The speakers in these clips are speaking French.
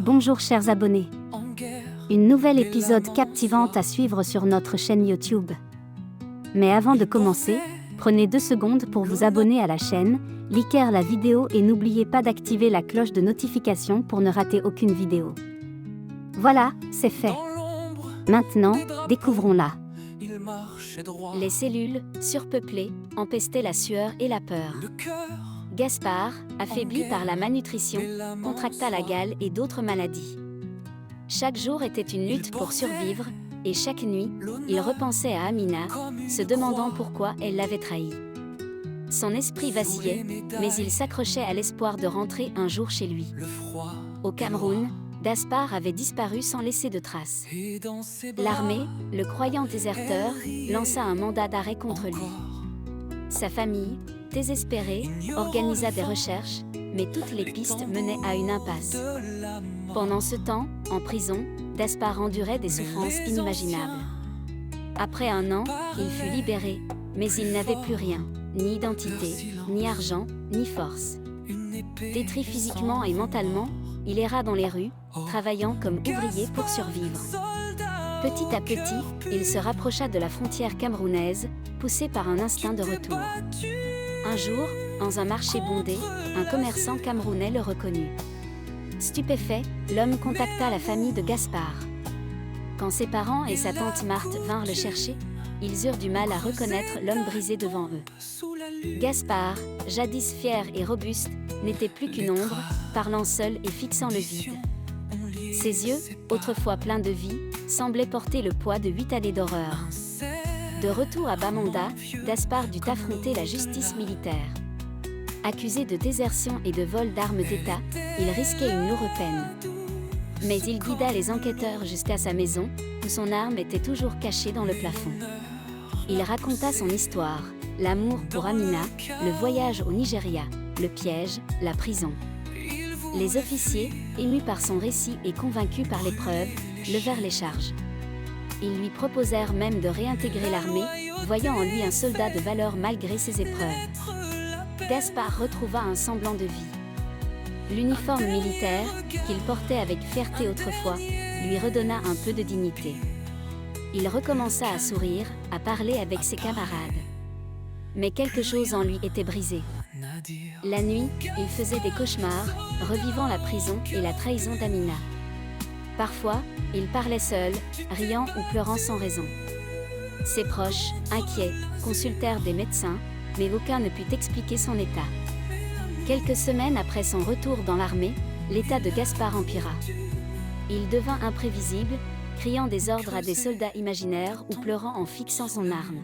Bonjour chers abonnés. Une nouvelle épisode captivante à suivre sur notre chaîne YouTube. Mais avant de commencer, prenez 2 secondes pour vous abonner à la chaîne, liker la vidéo et n'oubliez pas d'activer la cloche de notification pour ne rater aucune vidéo. Voilà, c'est fait. Maintenant, découvrons-la. Les cellules, surpeuplées, empestaient la sueur et la peur. Gaspard, affaibli par la malnutrition, contracta la gale et d'autres maladies. Chaque jour était une lutte pour survivre, et chaque nuit, il repensait à Amina, se demandant pourquoi elle l'avait trahi. Son esprit vacillait, mais il s'accrochait à l'espoir de rentrer un jour chez lui. Au Cameroun, Gaspard avait disparu sans laisser de traces. L'armée, le croyant déserteur, lança un mandat d'arrêt contre lui. Sa famille, désespérée, organisa des recherches, mais toutes les pistes menaient à une impasse. Pendant ce temps, en prison, Gaspard endurait des souffrances inimaginables. Après 1 an, il fut libéré, mais il n'avait plus rien, ni identité, ni argent, ni force. Détruit physiquement et mentalement, il erra dans les rues, travaillant comme ouvrier pour survivre. Petit à petit, il se rapprocha de la frontière camerounaise, poussé par un instinct de retour. Un jour, dans un marché bondé, un commerçant camerounais le reconnut. Stupéfait, l'homme contacta la famille de Gaspard. Quand ses parents et sa tante Marthe vinrent le chercher, ils eurent du mal à reconnaître l'homme brisé devant eux. Gaspard, jadis fier et robuste, n'était plus qu'une ombre, parlant seul et fixant le vide. Ses yeux, autrefois pleins de vie, semblaient porter le poids de 8 années d'horreur. De retour à Bamenda, Gaspard dut affronter la justice militaire. Accusé de désertion et de vol d'armes d'État, il risquait une lourde peine. Mais il guida les enquêteurs jusqu'à sa maison, où son arme était toujours cachée dans le plafond. Il raconta son histoire, l'amour pour Amina, le voyage au Nigeria, le piège, la prison. Les officiers, émus par son récit et convaincus par les preuves, levèrent les charges. Ils lui proposèrent même de réintégrer l'armée, voyant en lui un soldat de valeur malgré ses épreuves. Gaspard retrouva un semblant de vie. L'uniforme militaire, qu'il portait avec fierté autrefois, lui redonna un peu de dignité. Il recommença à sourire, à parler avec ses camarades. Mais quelque chose en lui était brisé. La nuit, il faisait des cauchemars, revivant la prison et la trahison d'Amina. Parfois, il parlait seul, riant ou pleurant sans raison. Ses proches, inquiets, consultèrent des médecins, mais aucun ne put expliquer son état. Quelques semaines après son retour dans l'armée, l'état de Gaspard empira. Il devint imprévisible, criant des ordres à des soldats imaginaires ou pleurant en fixant son arme.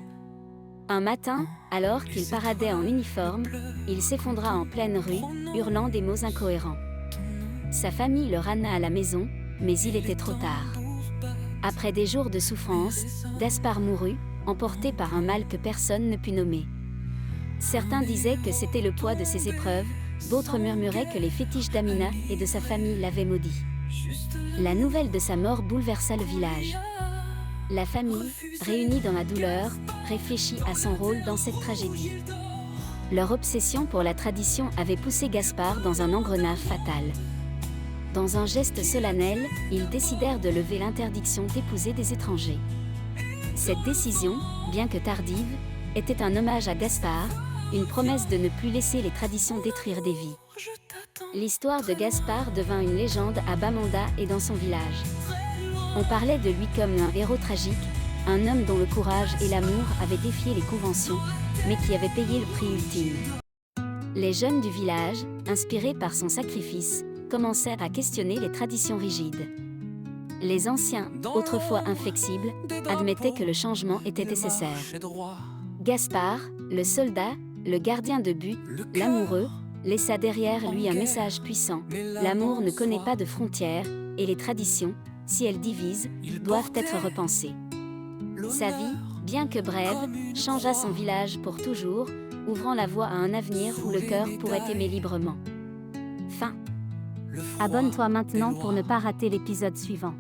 Un matin, alors qu'il paradait en uniforme, il s'effondra en pleine rue, hurlant des mots incohérents. Sa famille le ramena à la maison, mais il était trop tard. Après des jours de souffrance, Gaspard mourut, emporté par un mal que personne ne put nommer. Certains disaient que c'était le poids de ses épreuves, d'autres murmuraient que les fétiches d'Amina et de sa famille l'avaient maudit. La nouvelle de sa mort bouleversa le village. La famille, réunie dans la douleur, réfléchit à son rôle dans cette tragédie. Leur obsession pour la tradition avait poussé Gaspard dans un engrenage fatal. Dans un geste solennel, ils décidèrent de lever l'interdiction d'épouser des étrangers. Cette décision, bien que tardive, était un hommage à Gaspard, une promesse de ne plus laisser les traditions détruire des vies. L'histoire de Gaspard devint une légende à Bamenda et dans son village. On parlait de lui comme un héros tragique, un homme dont le courage et l'amour avaient défié les conventions, mais qui avait payé le prix ultime. Les jeunes du village, inspirés par son sacrifice, commencèrent à questionner les traditions rigides. Les anciens, autrefois inflexibles, admettaient que le changement était nécessaire. Gaspard, le soldat, le gardien de but, l'amoureux, laissa derrière lui un message puissant. L'amour ne connaît pas de frontières, et les traditions, si elles divisent, doivent être repensées. Sa vie, bien que brève, changea son village pour toujours, ouvrant la voie à un avenir où le cœur pourrait aimer librement. Fin. Abonne-toi maintenant pour ne pas rater l'épisode suivant.